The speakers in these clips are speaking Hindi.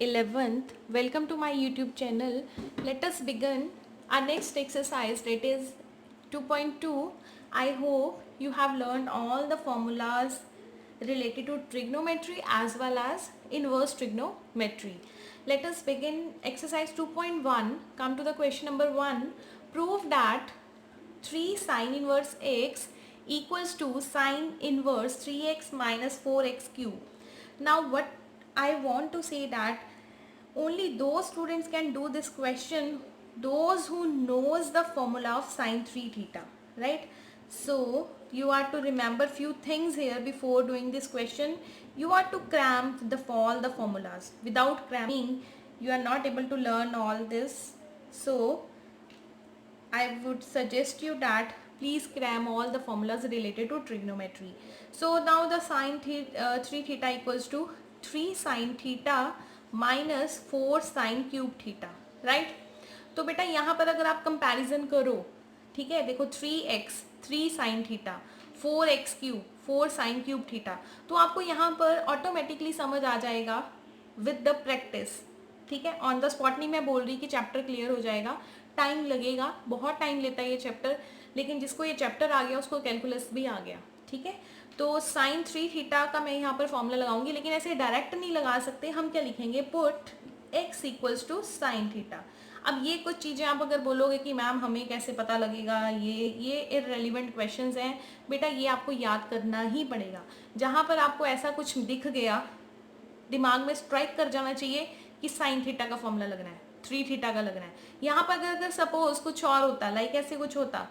11th. Welcome to my YouTube channel. Let us begin our next exercise, that is 2.2. I hope you have learned all the formulas related to trigonometry as well as inverse trigonometry. Let us begin exercise 2.1. Come to the question number 1. Prove that 3 sine inverse x equals to sine inverse 3x minus 4x cube. Now what I want to say that only those students can do this question, those who knows the formula of sine 3 theta, right? So you are to remember few things here before doing this question. You are to cram all the formulas. Without cramming, you are not able to learn all this. So I would suggest you that please cram all the formulas related to trigonometry. So now the sine 3 theta equals to 3 sine theta minus 4 sine cube theta, right? तो बेटा यहाँ पर अगर आप कंपैरिजन करो, ठीक है, देखो 3x 3 sine theta 4x cube 4 sine cube theta, तो आपको यहाँ पर ऑटोमेटिकली समझ आ जाएगा विद द प्रैक्टिस, ठीक है? ऑन द स्पॉट नहीं मैं बोल रही कि चैप्टर क्लियर हो जाएगा, टाइम लगेगा, बहुत टाइम लेता है ये चैप्टर, लेकिन जिसको ये चैप्टर आ गया उसको कैलकुलस भी आ गया, ठीक है? तो साइन 3 थीटा का मैं यहाँ पर फॉर्मूला लगाऊंगी, लेकिन ऐसे डायरेक्ट नहीं लगा सकते, हम क्या लिखेंगे, put x equals to sine theta. अब ये कुछ चीज़ें आप अगर बोलोगे कि मैम हमें कैसे पता लगेगा, ये इररेलेवेंट क्वेश्चंस हैं, बेटा ये आपको याद करना ही पड़ेगा। जहाँ पर आपको ऐसा कुछ दिख गया, दिमाग में स्ट्राइक कर जाना चाहिए कि साइन थीटा का फॉर्मूला लगना है, 3 थीटा का लगना है। यहाँ पर अगर सपोज कुछ और होता, लाइक ऐसे कुछ होता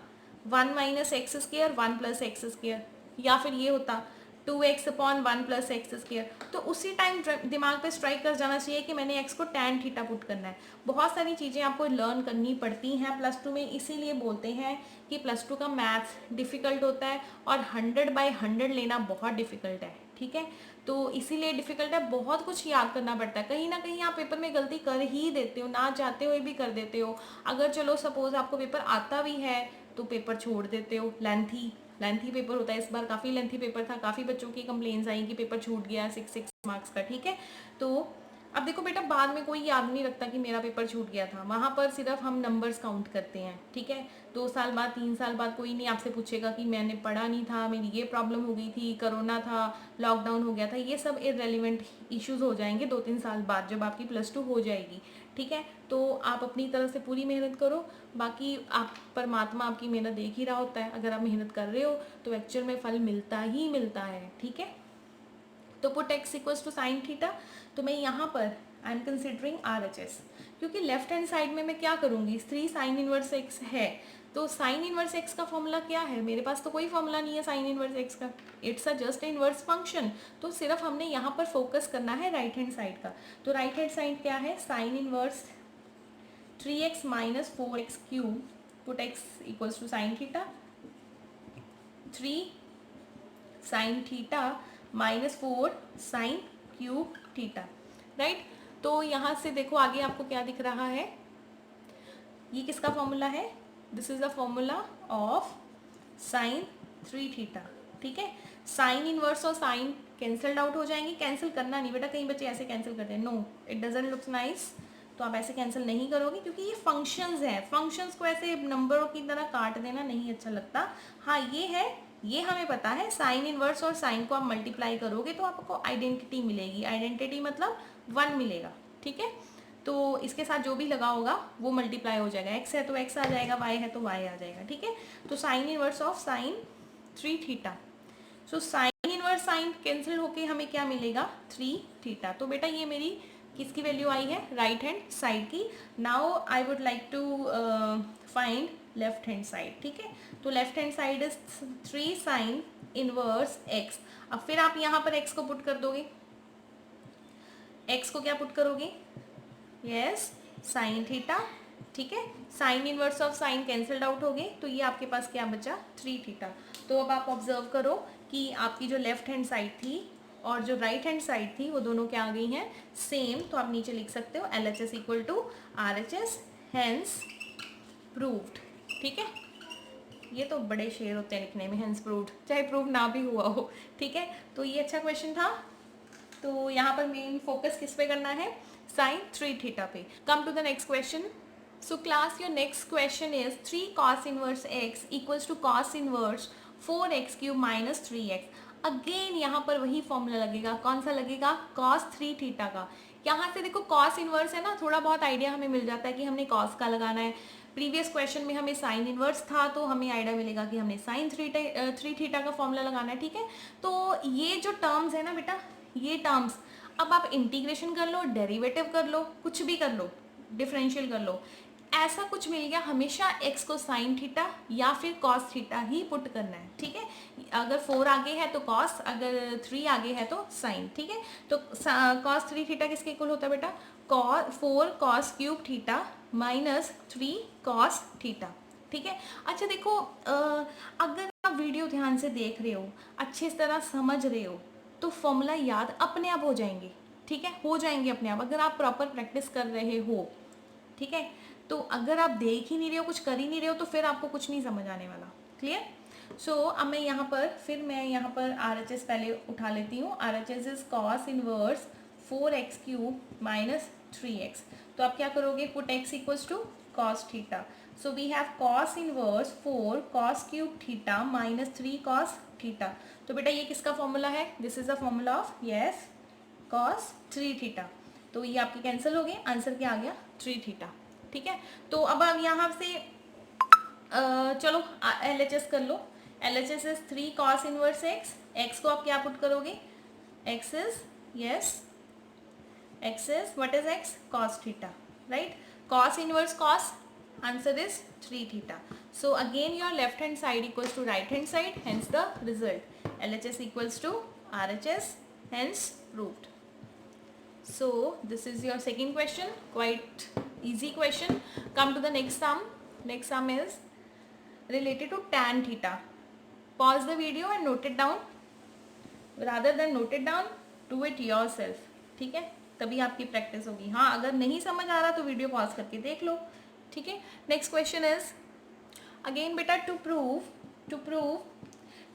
1 minus x square 1 plus x square, या फिर ये होता 2x upon 1 plus x square, तो उसी टाइम दिमाग पे स्ट्राइक कर जाना चाहिए कि मैंने x को tan थीटा पुट करना है। बहुत सारी चीज़ें आपको लर्न करनी पड़ती हैं प्लस टू में, इसीलिए बोलते हैं कि प्लस टू का मैथ्स डिफ़िकल्ट होता है और 100/100 लेना बहुत डिफ़िकल्ट है, ठीक है? तो इसीलिए डिफ़िकल्ट है, बहुत कुछ याद करना पड़ता है। कहीं ना कहीं आप पेपर में गलती कर ही देते हो, ना चाहते हुए भी कर देते हो। अगर चलो सपोज आपको पेपर आता भी है तो पेपर छोड़ देते हो, लेंथी पेपर होता है। इस बार काफ़ी लेंथी पेपर था, काफ़ी बच्चों की कंप्लेंट्स आई कि पेपर छूट गया 6 मार्क्स का, ठीक है? तो अब देखो बेटा, बाद में कोई याद नहीं रखता कि मेरा पेपर छूट गया था, वहाँ पर सिर्फ हम नंबर्स काउंट करते हैं, ठीक है? 2 साल बाद 3 साल बाद कोई नहीं आपसे पूछेगा कि मैंने पढ़ा नहीं था, मेरी ये प्रॉब्लम हो गई थी, कोरोना था, लॉकडाउन हो गया था, ये सब इररेलेवेंट इश्यूज हो जाएंगे 2-3 साल बाद जब आपकी +2 हो जाएगी, ठीक है? तो आप अपनी तरफ से पूरी मेहनत करो, बाकी आप परमात्मा आपकी मेहनत देख ही रहा होता है। अगर आप मेहनत कर रहे हो तो एक्चुअल में फल मिलता ही मिलता है, ठीक है? तो put x equals to sine theta, तो मैं यहाँ पर आई एम कंसिडरिंग RHS, क्योंकि लेफ्ट हैंड साइड में मैं क्या करूँगी, 3 साइन इनवर्स x है, तो साइन इनवर्स x का फॉर्मूला क्या है, मेरे पास तो कोई फॉर्मूला नहीं है साइन इनवर्स x का, it's a just inverse function. तो सिर्फ हमने यहाँ पर फोकस करना है राइट हैंड साइड का। तो राइट हैंड साइड क्या है, sine inverse 3x minus 4x cube, put x equals to sine theta, 3 sine theta minus 4 sine cube theta, right? तो यहाँ से देखो आगे आपको क्या दिख रहा है, ये किसका फॉर्मूला है, this is the formula of sine 3 theta, ठीक है? साइन इनवर्स और साइन कैंसल्ड आउट हो जाएंगे, कैंसिल करना नहीं बेटा, कई बच्चे ऐसे कैंसिल करते हैं, no it doesn't look nice, तो आप ऐसे कैंसिल नहीं करोगे क्योंकि ये फंक्शंस है, फंक्शंस को ऐसे नंबरों की तरह काट देना नहीं अच्छा लगता। हाँ ये है, ये हमें पता है, साइन इनवर्स और साइन को आप मल्टीप्लाई करोगे तो आपको आइडेंटिटी मिलेगी, आइडेंटिटी मतलब 1 मिलेगा, ठीक है? तो इसके साथ जो भी लगा होगा वो मल्टीप्लाई हो जाएगा, x है तो x आ जाएगा, y है तो y आ जाएगा, ठीक है? तो sine inverse of sine 3 theta, so sine inverse sine cancel होके हमें क्या मिलेगा, 3 थीटा। तो बेटा ये मेरी किसकी वैल्यू आई है, राइट हैंड साइड की। Now I would like to find left hand side, ठीक है? तो left hand side is 3 sine inverse x। अब फिर आप यहाँ पर x को पुट कर दोगे, x को क्या पुट करोगे, यस साइन थीटा, ठीक है? Sine inverse of sine cancelled out हो गए, तो ये आपके पास क्या बचा, 3 थीटा। तो अब आप ऑब्जर्व करो कि आपकी जो लेफ्ट हैंड साइड थी और जो राइट हैंड साइड थी वो दोनों क्या आ गई हैं, सेम। तो आप नीचे लिख सकते हो LHS equal to RHS, hence proved, ठीक है? ये तो बड़े शेर होते हैं लिखने में, हेंस प्रूव्ड, चाहे प्रूव ना भी हुआ हो, ठीक है? तो ये अच्छा क्वेश्चन था। तो यहाँ पर मेन फोकस किस पे करना है, साइन 3 थीटा पे। Come to the next question. So class your next question is 3 cos inverse x equals to cos inverse 4x cube minus 3x। Again यहाँ पर वही फॉर्मूला लगेगा, कौन सा लगेगा, cos 3 थीटा का। यहाँ से देखो cos इनवर्स है ना, थोड़ा बहुत आइडिया हमें मिल जाता है कि हमने cos का लगाना है। प्रीवियस क्वेश्चन में हमें साइन इनवर्स था तो हमें आइडिया मिलेगा कि हमने साइन 3 थीटा का फॉर्मूला लगाना है, ठीक है। तो ये जो टर्म्स है ना बेटा, ये टर्म्स अब आप इंटीग्रेशन कर लो, डेरिवेटिव कर लो, कुछ भी कर लो, डिफरेंशियल कर लो, ऐसा कुछ मिल गया, हमेशा x को साइन थीटा या फिर cos थीटा ही पुट करना है, ठीक है। अगर 4 आगे है तो cos, अगर 3 आगे है तो साइन, ठीक है। तो cos 3 थीटा किसके इक्वल होता है बेटा, 4 cos cube theta minus 3 cos theta, ठीक है। अच्छा देखो, अगर आप वीडियो ध्यान से देख रहे हो, अच्छी तरह समझ रहे हो, तो फॉर्मूला याद अपने आप हो जाएंगे, ठीक है, हो जाएंगे अपने आप, अगर आप प्रॉपर प्रैक्टिस कर रहे हो, ठीक है। तो अगर आप देख ही नहीं रहे हो, कुछ कर ही नहीं रहे हो, तो फिर आपको कुछ नहीं समझ आने वाला, क्लियर। सो अब मैं यहाँ पर RHS पहले उठा लेती हूँ। RHS is cos inverse 4x cube minus 3x। तो आप क्या करोगे, put x equals to cos theta. So we have cos inverse 4 cos cube theta minus 3 cos theta. तो बेटा ये किसका फॉर्मूला है, this is the formula of yes cos 3 theta. तो ये आपकी कैंसिल हो गई, आंसर क्या आ गया 3 थीटा, ठीक है। तो अब आप यहाँ से चलो LHS कर लो। LHS is 3 cos inverse x को आप क्या पुट करोगे, x is yes x is what is x, cos theta, right. cos inverse cos, answer is 3 theta. So again your left hand side equals to right hand side, hence the result LHS equals to RHS, hence proved. So this is your second question, quite easy question. Come to the next sum. Next sum is related to tan theta. Pause the video and note it down. Rather than note it down, do it yourself. ठीक है, तभी आपकी प्रैक्टिस होगी। हाँ, अगर नहीं समझ आ रहा तो वीडियो पॉज करके देख लो, ठीक है। नेक्स्ट क्वेश्चन इज अगेन बेटा, to prove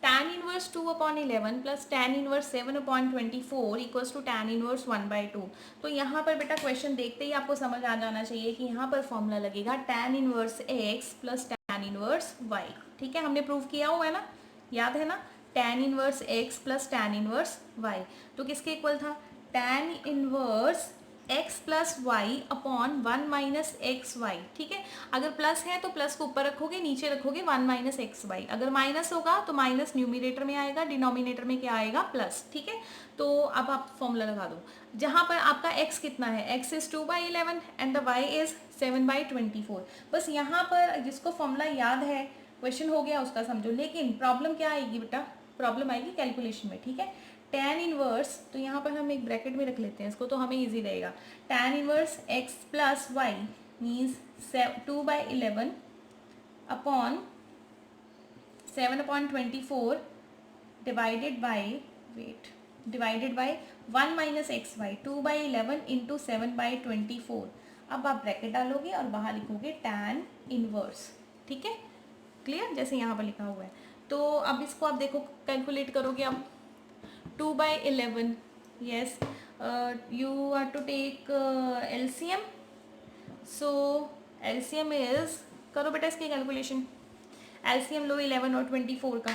tan inverse 2 upon 11 plus tan inverse 7 upon 24 equals to tan inverse 1/2। तो यहाँ पर बेटा क्वेश्चन देखते ही आपको समझ आ जाना चाहिए कि यहाँ पर फॉर्मूला लगेगा tan inverse x plus tan inverse y, ठीक है। हमने प्रूव किया हुआ है ना, याद है ना, tan inverse x plus tan inverse y। तो किसके इक्वल था, tan inverse x plus Y upon 1 minus X Y, ठीक है। अगर प्लस है तो प्लस को ऊपर रखोगे, नीचे रखोगे 1 माइनस एक्स वाई। अगर माइनस होगा तो माइनस न्यूमिनेटर में आएगा, डिनोमिनेटर में क्या आएगा, प्लस, ठीक है। तो अब आप फॉर्मूला लगा दो, जहां पर आपका x कितना है, x is 2/11 and the y is 7/24। बस यहाँ पर जिसको फॉर्मूला याद है, क्वेश्चन हो गया उसका समझो। लेकिन प्रॉब्लम क्या आएगी बेटा, प्रॉब्लम आएगी कैलकुलेशन में, ठीक है। tan इनवर्स, तो यहाँ पर हम एक ब्रैकेट में रख लेते हैं इसको, तो हमें इजी रहेगा। tan inverse x plus Y means 2/11 upon 7/24 divided by 1 minus X Y, 2/11 into 7/24। अब आप ब्रैकेट डालोगे और बाहर लिखोगे tan इनवर्स, ठीक है, क्लियर, जैसे यहाँ पर लिखा हुआ है। तो अब इसको आप देखो कैलकुलेट करोगे, अब 2/11, yes, you are to take LCM. So LCM is, करो बेटा इसकी कैलकुलेशन, LCM लो 11 और 24 का।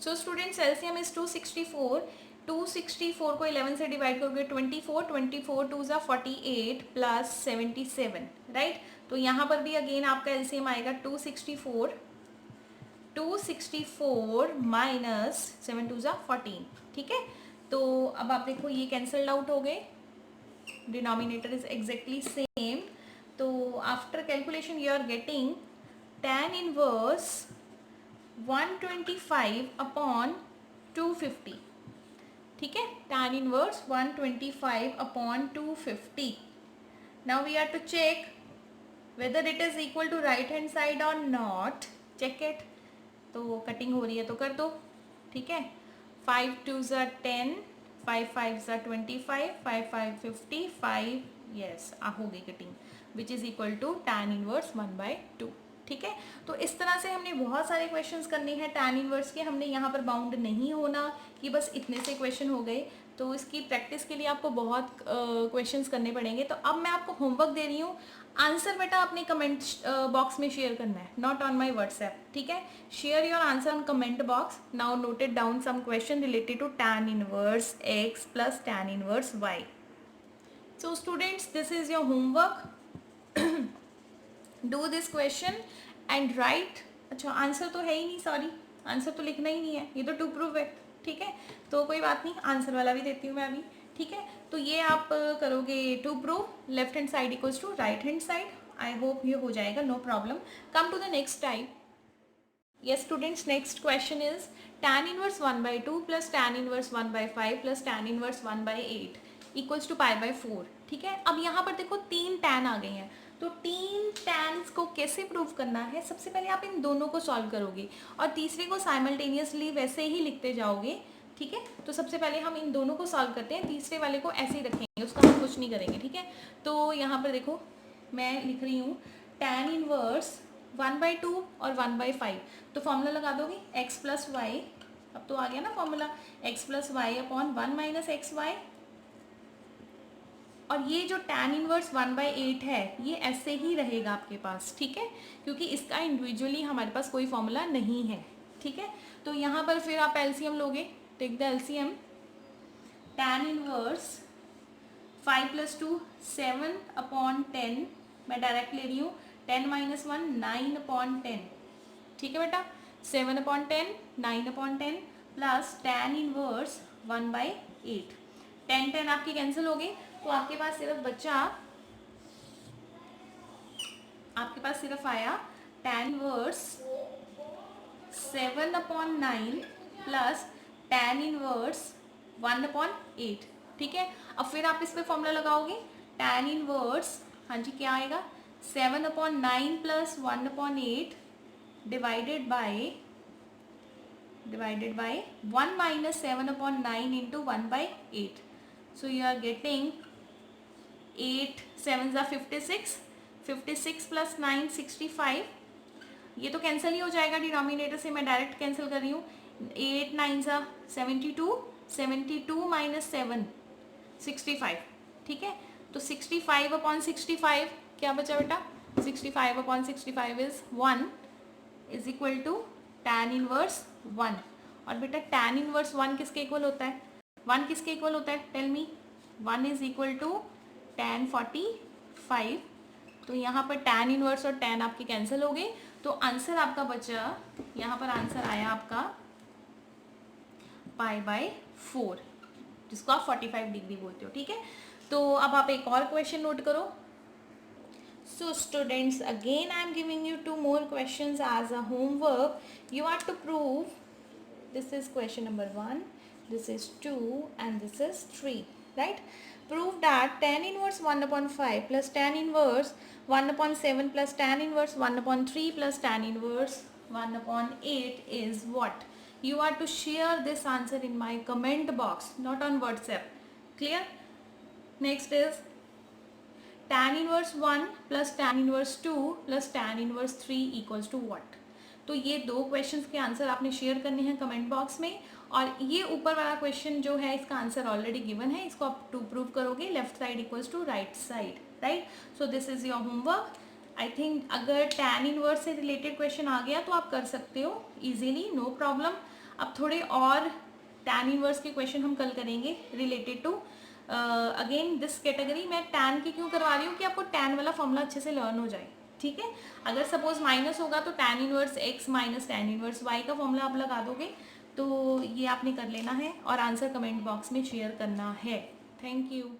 So students LCM is 264। 264 को 11 से डिवाइड करोगे 24 2 ज़ा 48 प्लस 77, राइट। तो यहाँ पर भी अगेन आपका LCM आएगा 264 माइनस 7 2 ज़ा 14, ठीक है। तो अब आप देखो ये कैंसल्ड आउट हो गए, डिनोमिनेटर इज एग्जैक्टली सेम। तो after calculation you are getting tan inverse 125 upon 250, ठीक है, tan inverse 125 upon 250। Now we are to check whether it is equal to right hand side और नॉट, चेक इट। तो कटिंग हो रही है तो कर दो, ठीक है। 5 2 ज़ा 10, 5 5 ज़ा 25, 5 5 55, यस, हो गई cutting, which is equal to tan inverse 1/2, ठीक है। तो इस तरह से हमने बहुत सारे क्वेश्चंस करने हैं tan इनवर्स के। हमने यहाँ पर बाउंड नहीं होना कि बस इतने से क्वेश्चन हो गए, तो इसकी प्रैक्टिस के लिए आपको बहुत क्वेश्चंस करने पड़ेंगे। तो अब मैं आपको होमवर्क दे रही हूँ, आंसर बेटा अपने कमेंट बॉक्स में शेयर करना है, नॉट ऑन माई व्हाट्सएप, ठीक है। Share your answer on comment box. Now noted down some question related to tan inverse x plus tan inverse y। So students, this is your homework. Do this question and write। अच्छा आंसर तो है ही नहीं, सॉरी, आंसर तो लिखना ही नहीं है, ये तो टू प्रूव है, ठीक है। तो कोई बात नहीं, आंसर वाला भी देती हूँ मैं अभी, ठीक है। तो ये आप करोगे to prove, left hand side equals to right hand side. I hope ये हो जाएगा, no problem. Come to the next type. Yes students, next question is tan inverse 1/2 plus tan inverse 1/5 plus tan inverse 1/8 equals to π/4। ठीक है, अब यहाँ पर देखो 3 tan आ गए हैं, तो 3 tans को कैसे प्रूव करना है? सबसे पहले आप इन दोनों को सॉल्व करोगे और तीसरे को साइमल्टेनियसली वैसे ही लिखते जाओगे, ठीक है। तो सबसे पहले हम इन दोनों को सॉल्व करते हैं, तीसरे वाले को ऐसे ही रखेंगे, उसका हम कुछ नहीं करेंगे, ठीक है। तो यहाँ पर देखो मैं लिख रही हूँ tan इनवर्स 1/2 और 1/5, तो फॉर्मूला लगा दोगे x प्लस वाई, अब तो आ गया ना formula, x plus Y upon 1 minus X Y. और ये जो tan इनवर्स 1/8 है ये ऐसे ही रहेगा आपके पास, ठीक है, क्योंकि इसका इंडिविजुअली हमारे पास कोई फॉर्मूला नहीं है, ठीक है। तो यहाँ पर फिर आप एलसीएम लोगे, take the LCM. tan inverse 5 plus 2 7 upon 10, मैं डायरेक्ट ले रही हूँ, 10 माइनस 1 9 अपॉन 10, ठीक है बेटा, 7 upon 10 9 upon 10 plus tan inverse 1/8। 10 10 आपकी कैंसिल हो गई, तो आपके पास सिर्फ बचा, आपके पास सिर्फ आया tan inverse 7 upon 9 plus tan inverse 1/8, ठीक है। अब फिर आप इस पे फॉर्मूला लगाओगे, tan इनवर्स, हाँ जी क्या आएगा, 7 upon 9 plus 1/8 divided by 1 minus 7 upon 9 into 1/8। So you are getting 8 7 ज़ा 56, 56 प्लस 9 65। ये तो कैंसिल ही हो जाएगा डिनोमिनेटर से, मैं डायरेक्ट कैंसिल कर रही हूँ। 8 9 ज़ा 72, 72 माइनस 7 65, ठीक है। तो 65 अपॉन 65 क्या बचा बेटा, 65 upon 65 is 1 is equal to tan inverse 1। और बेटा tan इनवर्स 1 किसके इक्वल होता है, 1 किसके इक्वल होता है, tell me. 1 is equal to tan 45। तो यहाँ पर tan इनवर्स और tan आपके कैंसिल हो गए, तो आंसर आपका बचा, यहाँ पर आंसर आया आपका π/4, जिसको आप 45 डिग्री बोलते हो, ठीक है। तो अब आप एक और क्वेश्चन नोट करो। So students, again I am giving you 2 more questions as a homework. You are to prove, this is question number 1, this is 2 and this is 3, right? Prove that tan inverse 1/5 plus tan inverse 1/7 plus tan inverse 1/3 plus tan inverse 1/8 is what? You are to share this answer in my comment box, not on WhatsApp. Clear? Next is tan inverse 1 plus tan inverse 2 plus tan inverse 3 equals to what? तो ये 2 क्वेश्चंस के आंसर आपने शेयर करने हैं कमेंट बॉक्स में, और ये ऊपर वाला क्वेश्चन जो है इसका आंसर ऑलरेडी गिवन है, इसको आप टू प्रूव करोगे, left side equals to right side, right. So this is your homework. I think अगर tan इनवर्स से रिलेटेड क्वेश्चन आ गया तो आप कर सकते हो इजीली, नो प्रॉब्लम। अब थोड़े और tan इनवर्स के क्वेश्चन हम कल करेंगे related to again this category. मैं tan की क्यों करवा रही हूँ कि आपको tan वाला फॉर्मूला अच्छे से लर्न हो जाए, ठीक है। अगर सपोज माइनस होगा तो tan inverse x minus tan inverse y का फॉर्मूला आप लगा दोगे, तो ये आपने कर लेना है और आंसर कमेंट बॉक्स में शेयर करना है। Thank you.